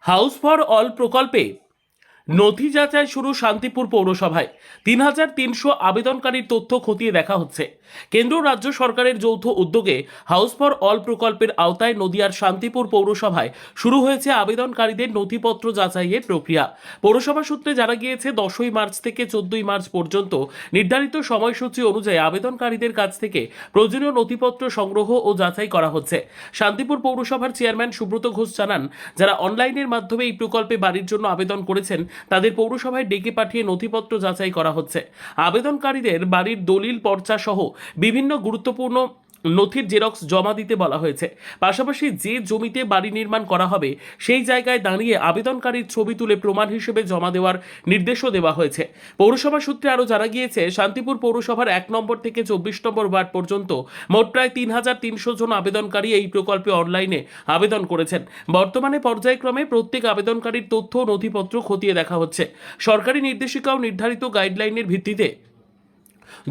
House for all প্রকল্পে নথি যাচাই শুরু শান্তিপুর পৌরসভায় ৩,৩০০ আবেদনকারীর তথ্য খতিয়ে দেখা হচ্ছে। কেন্দ্র রাজ্য সরকারের যৌথ উদ্যোগে হাউস ফর অল প্রকল্পের আওতায় নদিয়ার শান্তিপুর পৌরসভায় শুরু হয়েছে আবেদনকারীদের নথিপত্র যাচাইয়ের প্রক্রিয়া। পৌরসভা সূত্রে জানা গিয়েছে 10ই মার্চ থেকে 14ই মার্চ পর্যন্ত নির্ধারিত সময়সূচি অনুযায়ী আবেদনকারীদের কাছ থেকে প্রয়োজনীয় নথিপত্র সংগ্রহ ও যাচাই করা হচ্ছে। শান্তিপুর পৌরসভার চেয়ারম্যান সুব্রত ঘোষ জানান, যারা অনলাইনের মাধ্যমে এই প্রকল্পে বাড়ির জন্য আবেদন করেছেন তাদের পৌরসভায় ডেকে পাঠিয়ে নথিপত্র যাচাই করা হচ্ছে। আবেদনকারীদের বাড়ির দলিল পর্চা সহ বিভিন্ন গুরুত্বপূর্ণ নথির জেরক্স জমা দিতে বলা হয়েছে। পাশাপাশি যে জমিতে বাড়ি নির্মাণ করা হবে সেই জায়গায় দাঁড়িয়ে আবেদনকারীর ছবি তুলে প্রমাণ হিসেবে জমা দেওয়ার নির্দেশও দেওয়া হয়েছে। পৌরসভা সূত্রে আরও জানা গিয়েছে, শান্তিপুর পৌরসভার 1 নম্বর থেকে 24 নম্বর ওয়ার্ড পর্যন্ত মোট প্রায় 3,300 জন আবেদনকারী এই প্রকল্পে অনলাইনে আবেদন করেছেন। বর্তমানে পর্যায়ক্রমে প্রত্যেক আবেদনকারীর তথ্য ও নথিপত্র খতিয়ে দেখা হচ্ছে। সরকারি নির্দেশিকা ও নির্ধারিত গাইডলাইনের ভিত্তিতে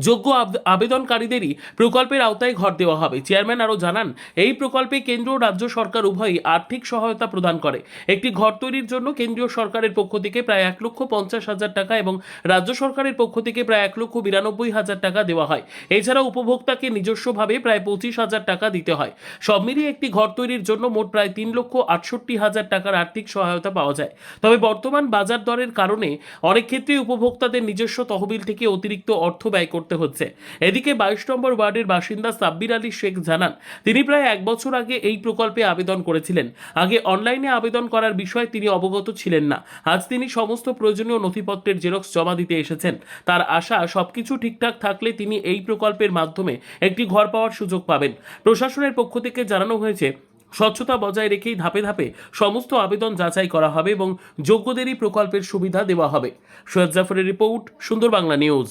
যোগ্য আবেদনকারীদেরই প্রকল্পের আওতায় ঘর দেওয়া হবে। চেয়ারম্যান আরও জানান, এই প্রকল্পে কেন্দ্র ও রাজ্য সরকার উভয়ই আর্থিক সহায়তা প্রদান করে। একটি ঘর তৈরির জন্য কেন্দ্রীয় সরকারের পক্ষ থেকে প্রায় 1,50,000 টাকা এবং রাজ্য সরকারের পক্ষ থেকে প্রায় 1,92,000 টাকা দেওয়া হয়। এছাড়া উপভোক্তাকে নিজস্বভাবে প্রায় 25,000 টাকা দিতে হয়। সব মিলিয়ে একটি ঘর তৈরির জন্য মোট প্রায় 3,68,000 টাকার আর্থিক সহায়তা পাওয়া যায়। তবে বর্তমান বাজার দরের কারণে অনেক ক্ষেত্রে উপভোক্তাদের নিজস্ব তহবিল থেকে অতিরিক্ত অর্থ ব্যয় করতে হচ্ছে। এদিকে 22 নম্বর ওয়ার্ডের বাসিন্দা সাব্বির আলী শেখ জানান, তিনি প্রায় 1 বছর আগে এই প্রকল্পে আবেদন করেছিলেন। আগে অনলাইনে আবেদন করার বিষয়ে তিনি অবগত ছিলেন না। আজ তিনি সমস্ত প্রয়োজনীয় নথিপত্রের জেরক্স জমা দিতে এসেছেন। তার আশা, সবকিছু ঠিকঠাক থাকলে তিনি এই প্রকল্পের মাধ্যমে একটি ঘর পাওয়ার সুযোগ পাবেন। প্রশাসনের পক্ষ থেকে জানানো হয়েছে, স্বচ্ছতা বজায় রেখেই ধাপে ধাপে সমস্ত আবেদন যাচাই করা হবে এবং যোগ্যদেরই প্রকল্পের সুবিধা দেওয়া হবে। সৈয়দ জাফরের রিপোর্ট, সুন্দর বাংলা নিউজ।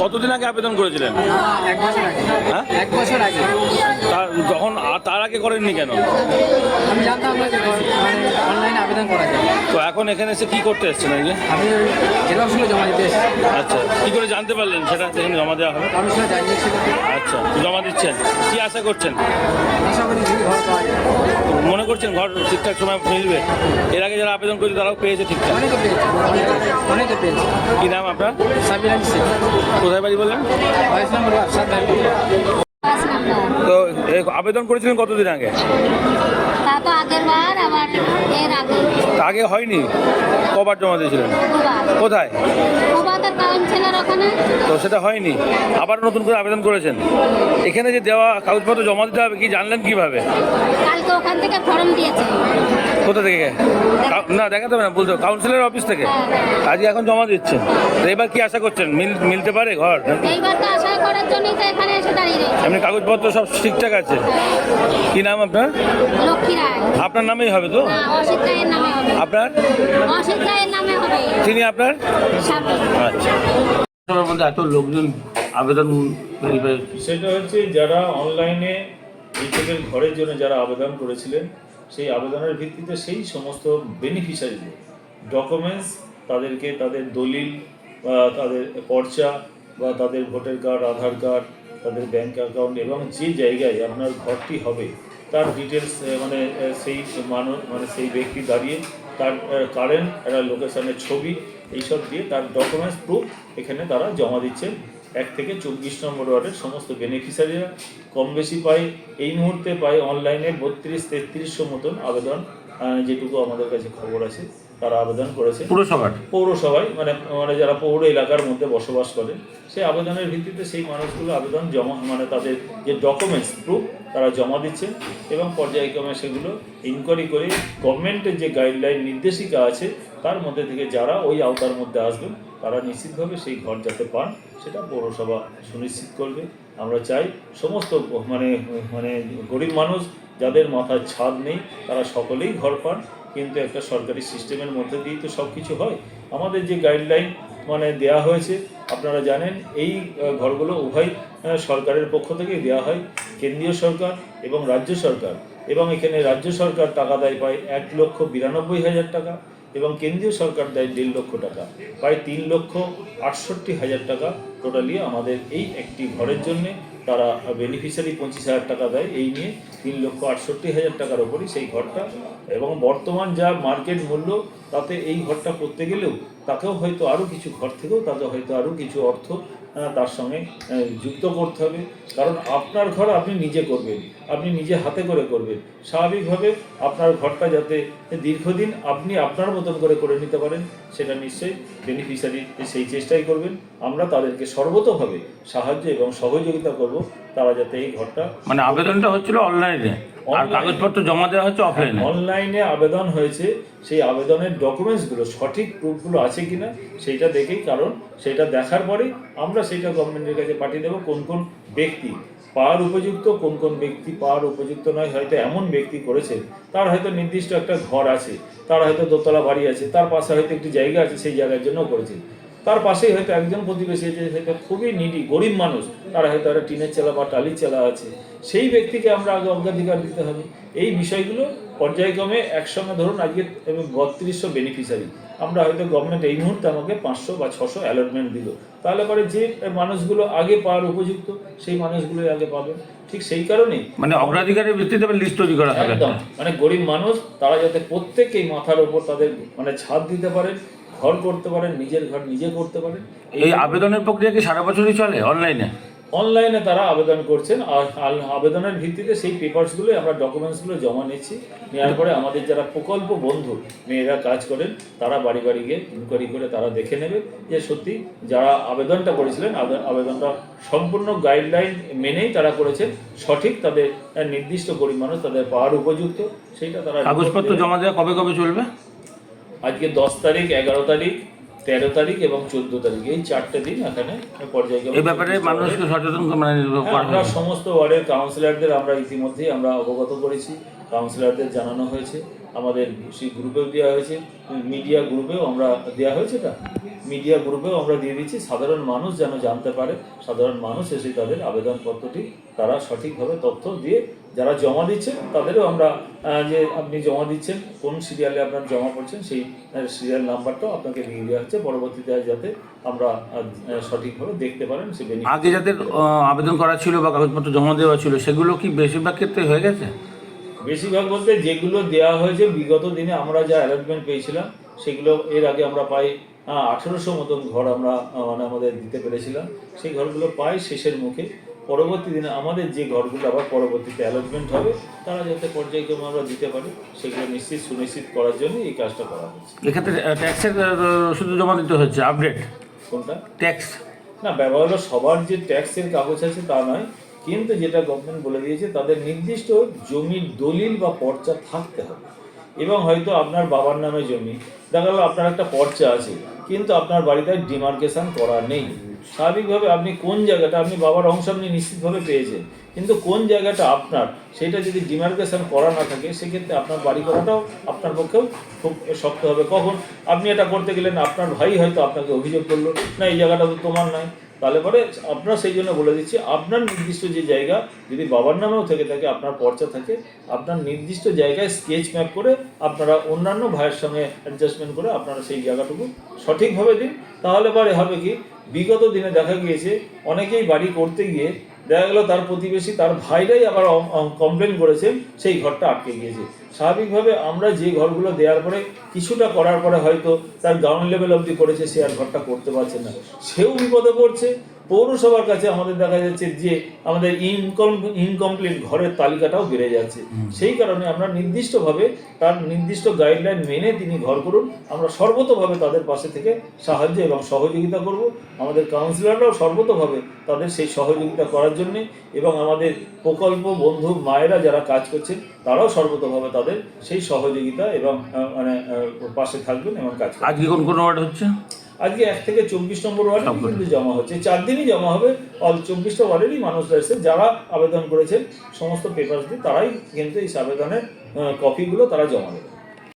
কতদিন আগে আবেদন করেছিলেন? 1 বছর আগে। হ্যাঁ, 1 বছর আগে। তার আগে করেননি কেন? আমি জানতাম না যে অনলাইনে আবেদন করা যায়। তো এখন এখানে এসে কি করতে এসেছেন? এই যে আমি জেরক্সগুলো জমা দিতে এসেছি। আচ্ছা, কি করে জানতে পারলেন সেটা এখানে জমা দেওয়া হবে? কারোর সাথে জানিয়েছিল। আচ্ছা, জমা দিচ্ছেন, কি আশা করছেন? আশা করি যদি ঘর পাওয়া যায়। মনে করছেন ঘর ঠিকঠাক সময় মিলবে? এর আগে যারা আবেদন করেছে তারাও পেয়েছে ঠিকঠাক? অনেকে পেয়েছে, অনেকে পেয়েছে। কি নাম আপনার? সাব্বির আলী শেখ। কোথায় বাড়ি বললেন? 22 নম্বর ওয়ার্ড, 7 তো আবেদন করেছিলেন কতদিন আগে? তা তো আগের বার, আবার এর আগে আগে হয়নি? কবার জমা দিয়েছিলেন? দুবার। কোথায়? ওবাদের কাউন্সিলর ওখানে। তো সেটা হয়নি, আবার নতুন করে আবেদন করেছেন। এখানে যে দেওয়া কাগজপত্র জমা দিতে হবে, কি জানলেন কিভাবে? কালকে ওখান থেকে ফর্ম দিয়েছে। কোথা থেকে? না, দেখাতে হবে না, বলতে হবে কাউন্সিলর অফিস থেকে। আজকে এখন জমা দিচ্ছেন, তো এবার কি আশা করছেন মিলতে পারে ঘর? এইবার তো আশা করার জন্যই তো এখানে এসে দাঁড়িয়ে রয়েছে। এমনি কাগজপত্র সব ঠিকঠাক আছে? কি নাম আপনার? লক্ষ্মী রায়। আপনার নামেই হবে তো? না, অসিত রায়ের নামে হবে। আপনার? অসিত রায়ের নামে হবে। তিনি আপনার? সাব্বির। আচ্ছা, এত লোকজন আবেদন সেটা হচ্ছে যারা অনলাইনে নিজেদের ঘরের জন্য যারা আবেদন করেছিলেন, সেই আবেদনের ভিত্তিতে সেই সমস্ত বেনিফিশিয়ারিদের ডকুমেন্টস, তাদেরকে তাদের দলিল বা তাদের পর্চা বা তাদের ভোটার কার্ড, আধার কার্ড, তাদের ব্যাংক অ্যাকাউন্ট এবং যে জায়গায় আপনার ঘরটি হবে তার ডিটেলস সেই ব্যক্তি দাঁড়িয়ে তার কারেন্ট একটা লোকেশনের ছবি এইসব দিয়ে তার ডকুমেন্টস প্রুফ এখানে তারা জমা দিচ্ছেন। 1 থেকে 24 নম্বর ওয়ার্ডের সমস্ত বেনিফিশিয়ারিরা কম বেশি পায়, এই মুহূর্তে পায় অনলাইনে 32-3300 মতন আবেদন, যেটুকু আমাদের কাছে খবর আছে তারা আবেদন করেছে পৌরসভায়, মানে যারা পৌর এলাকার মধ্যে বসবাস করে সেই আবেদনের ভিত্তিতে সেই মানুষগুলো আবেদন জমা, তাদের যে ডকুমেন্টস প্রুফ তারা জমা দিচ্ছেন এবং পর্যায়ক্রমে সেগুলো ইনকোয়ারি করে গভর্নমেন্টের যে গাইডলাইন নির্দেশিকা আছে তার মধ্যে থেকে যারা ওই আওতার মধ্যে আসবেন তারা নিশ্চিতভাবে সেই ঘর যাতে পান সেটা পৌরসভা সুনিশ্চিত করবে। আমরা চাই সমস্ত মানে গরিব মানুষ যাদের মাথার ছাদ নেই তারা সকলেই ঘর পান, কিন্তু একটা সরকারি সিস্টেমের মধ্যে দিয়েই তো সব কিছু হয়। আমাদের যে গাইডলাইন দেয়া হয়েছে আপনারা জানেন, এই ঘরগুলো উভয় সরকারের পক্ষ থেকেই দেওয়া হয়, কেন্দ্রীয় সরকার এবং রাজ্য সরকার, এবং এখানে রাজ্য সরকার টাকা দেয় পায় 1,92,000 টাকা এবং কেন্দ্রীয় সরকার দেয় 1.5 লক্ষ টাকা, প্রায় 3,68,000 টাকা টোটালি আমাদের এই একটি ঘরের জন্যে তারা বেনিফিশিয়ারি 25,000 টাকা দেয়। এই নিয়ে 3,68,000 টাকার ওপরই সেই ঘরটা, এবং বর্তমান যা মার্কেট মূল্য তাতে এই ঘরটা করতে গেলেও তাকেও হয়তো আরও কিছু ঘর থেকেও তাকে হয়তো আরও কিছু অর্থ তার সঙ্গে যুক্ত করতে হবে। কারণ আপনার ঘর আপনি নিজে করবেন, আপনি নিজে হাতে করে করবেন, স্বাভাবিকভাবে আপনার ঘরটা যাতে দীর্ঘদিন আপনি আপনার মতন করে নিতে পারেন, সেটা নিশ্চয়ই বেনিফিশিয়ারি সেই চেষ্টাই করবেন। আমরা তাদেরকে সর্বতোভাবে সাহায্য এবং সহযোগিতা করব, তারা যাতে এই ঘরটা, মানে আবেদনটা হচ্ছিল অনলাইনে আর কাগজপত্র জমা দেওয়া হচ্ছে অফলাইনে। অনলাইনে আবেদন হয়েছে, সেই আবেদনের ডকুমেন্টসগুলো সঠিক প্রুফগুলো আছে কিনা সেইটা দেখেই, কারণ সেটা দেখার পরেই আমরা সেইটা গভর্নমেন্টের কাছে পাঠিয়ে দেবো কোন কোন ব্যক্তি পাওয়ার উপযুক্ত, কোন কোন ব্যক্তি পাওয়ার উপযুক্ত নয়। হয়তো এমন ব্যক্তি করেছেন তার হয়তো নির্দিষ্ট একটা ঘর আছে, তার হয়তো দোতলা বাড়ি আছে, তার পাশে হয়তো একটি জায়গা আছে, সেই জায়গার জন্য করেছেন। তার পাশেই হয়তো একজন প্রতিবেশী আছে হয়তো খুবই নিডি গরিব মানুষ, তারা হয়তো একটা টিনের চালা বা টালির চালা আছে, সেই ব্যক্তিকে আমরা আগে অগ্রাধিকার দিতে হবে। এই বিষয়গুলো পর্যায়ক্রমে একসঙ্গে, ধরুন আজকে 3200 বেনিফিশিয়ারি, আমরা হয়তো গভর্নমেন্ট এই মুহূর্তে আমাকে 500 বা 600 অ্যালটমেন্ট দিল, তাহলে পরে যে মানুষগুলো আগে পাওয়ার উপযুক্ত সেই মানুষগুলোই আগে পাবে। ঠিক সেই কারণেই মানে অগ্রাধিকারের ভিত্তিতে লিস্ট তৈরি করা হবে। একদম, মানে গরিব মানুষ তারা যাতে প্রত্যেকেই মাথার ওপর তাদের মানে ছাদ দিতে পারেন, ঘর করতে পারেন, নিজের ঘর নিজে করতে পারেন। এই আবেদনের প্রক্রিয়া কি সারা বছরই চলে অনলাইনে? অনলাইনে তারা আবেদন করছেন, আর আবেদনের ভিত্তিতে সেই পেপারসগুলো আমরা ডকুমেন্টসগুলো জমা নিচ্ছি। নেওয়ার পরে আমাদের যারা প্রকল্প বন্ধু মেয়েরা কাজ করেন, তারা বাড়ি বাড়ি গিয়ে ইনকোয়ারি করে তারা দেখে নেবে যে সত্যি যারা আবেদনটা করেছিলেন আবেদনটা সম্পূর্ণ গাইডলাইন মেনেই তারা করেছেন, সঠিক তাদের নির্দিষ্ট গরিব মানুষ তাদের পাওয়ার উপযুক্ত, সেইটা তারা। কাগজপত্র জমা দেওয়া কবে কবে চলবে? আজকে 10 তারিখ, 11 তারিখ, 13 তারিখ এবং 14 তারিখ, এই 4টে দিন এখানে পর্যায়ক্রমে এই ব্যাপারে মানুষকে সচেতন মানে আমরা সমস্ত ওয়ার্ডের কাউন্সিলরদের আমরা ইতিমধ্যেই আমরা অবগত করেছি, কাউন্সিলরদের জানানো হয়েছে, আমাদের সেই গ্রুপেও দেওয়া হয়েছে, মিডিয়া গ্রুপেও আমরা দেওয়া হয়েছে, মিডিয়া গ্রুপেও আমরা দিয়ে দিচ্ছি, সাধারণ মানুষ যেন জানতে পারে, সাধারণ মানুষ এসে তাদের আবেদনপত্রটি তারা সঠিকভাবে তথ্য দিয়ে যারা জমা দিচ্ছেন তাদেরও আমরা যে আপনি জমা দিচ্ছেন কোন সিরিয়ালে আপনার জমা পড়ছেন সেই সিরিয়াল নাম্বারটাও আপনাকে দিয়ে দেওয়া হচ্ছে, পরবর্তীতে যাতে আমরা সঠিকভাবে দেখতে পারেন। সে আগে যাদের আবেদন করা ছিল বা কাগজপত্র জমা দেওয়া ছিল সেগুলো কি বেশিরভাগ ক্ষেত্রে হয়ে গেছে? বেশিরভাগ বলতে যেগুলো দেওয়া হয়েছে বিগত দিনে আমরা যা অ্যালটমেন্ট পেয়েছিলাম সেগুলো এর আগে আমরা পাই 1800 মতন ঘর আমরা মানে আমাদের দিতে পেরেছিলাম, সেই ঘরগুলো পাই শেষের মুখে। পরবর্তী দিনে আমাদের যে ঘরগুলো আবার পরবর্তীতে অ্যালটমেন্ট হবে তারা যাতে পর্যায়ক্রমে আমরা দিতে পারি সেগুলো সুনিশ্চিত করার জন্য এই কাজটা করা হচ্ছে। এক্ষেত্রে ট্যাক্সের শুধু জমা দিতে হচ্ছে আপডেট? কোনটা? ট্যাক্স না, ব্যাপার হলো সবার যে ট্যাক্সের কাগজ আছে তা নয়, কিন্তু যেটা গভর্নমেন্ট বলে দিয়েছে তাদের নির্দিষ্ট জমির দলিল বা পর্চা থাকতে হবে, এবং হয়তো আপনার বাবার নামে জমি, দেখা গেল আপনার একটা পর্চা আছে কিন্তু আপনার বাড়িতে ডিমার্কেশন করা নেই, স্বাভাবিকভাবে আপনি কোন জায়গাটা আপনি বাবার অংশ আপনি নিশ্চিতভাবে পেয়েছেন, কিন্তু কোন জায়গাটা আপনার সেটা যদি ডিমার্কেশন করা না থাকে সেক্ষেত্রে আপনার বাড়ি করাটাও আপনার পক্ষেও খুব শক্ত হবে। কখন আপনি এটা করতে গেলেন আপনার ভাই হয়তো আপনাকে অভিযোগ করলো, না এই জায়গাটা তো তোমার নয়, তাহলে পরে আপনার সেই জন্য বলে দিচ্ছি আপনার নির্দিষ্ট যে জায়গা যদি বাবার নামেও থেকে থাকে, আপনার পর্চা থাকে, আপনার নির্দিষ্ট জায়গায় স্কেচ ম্যাপ করে আপনারা অন্যান্য ভাইয়ের সঙ্গে অ্যাডজাস্টমেন্ট করে আপনারা সেই জায়গাটুকু সঠিকভাবে দিন, তাহলে পরে হবে কি বিগত দিনে দেখা গিয়েছে অনেকেই বাড়ি করতে গিয়ে দেখা গেল তার প্রতিবেশী তার ভাইরাই আবার কমপ্লেন করেছেন, সেই ঘরটা আটকে গিয়েছে। স্বাভাবিকভাবে আমরা যে ঘরগুলো দেওয়ার পরে কিছুটা করার পরে হয়তো তার গ্রাউন্ড লেভেল অবধি করেছে, সে আর ঘরটা করতে পারছে না, সেও বিপদে পড়ছে। পৌরসভার কাছে আমাদের দেখা যাচ্ছে যে আমাদের ইনকমপ্লিট ঘরের তালিকাটাও বেড়ে যাচ্ছে, সেই কারণে আমরা নির্দিষ্টভাবে তার নির্দিষ্ট গাইডলাইন মেনে তিনি ঘর করুন, আমরা সর্বতোভাবে তাদের পাশে থেকে সাহায্য এবং সহযোগিতা করব। আমাদের কাউন্সিলররাও সর্বতোভাবে তাদের সেই সহযোগিতা করার জন্যে, এবং আমাদের প্রকল্প বন্ধু মায়েরা যারা কাজ করছেন তারাও সর্বতোভাবে তাদের সেই সহযোগিতা এবং মানে পাশে থাকবেন এবং কাজ করবেন। আজকে কোন ওয়ার্ড হচ্ছে? আজকে 1 থেকে 24 নম্বর ওয়ার্ডে কিন্তু জমা হচ্ছে, 4 দিনই জমা হবে। অল 24টা ওয়ার্ডেরই মানুষরা এসে যারা আবেদন করেছেন সমস্ত পেপারস দিয়ে তারাই কিন্তু এই আবেদনের কপিগুলো তারা জমা দেবে।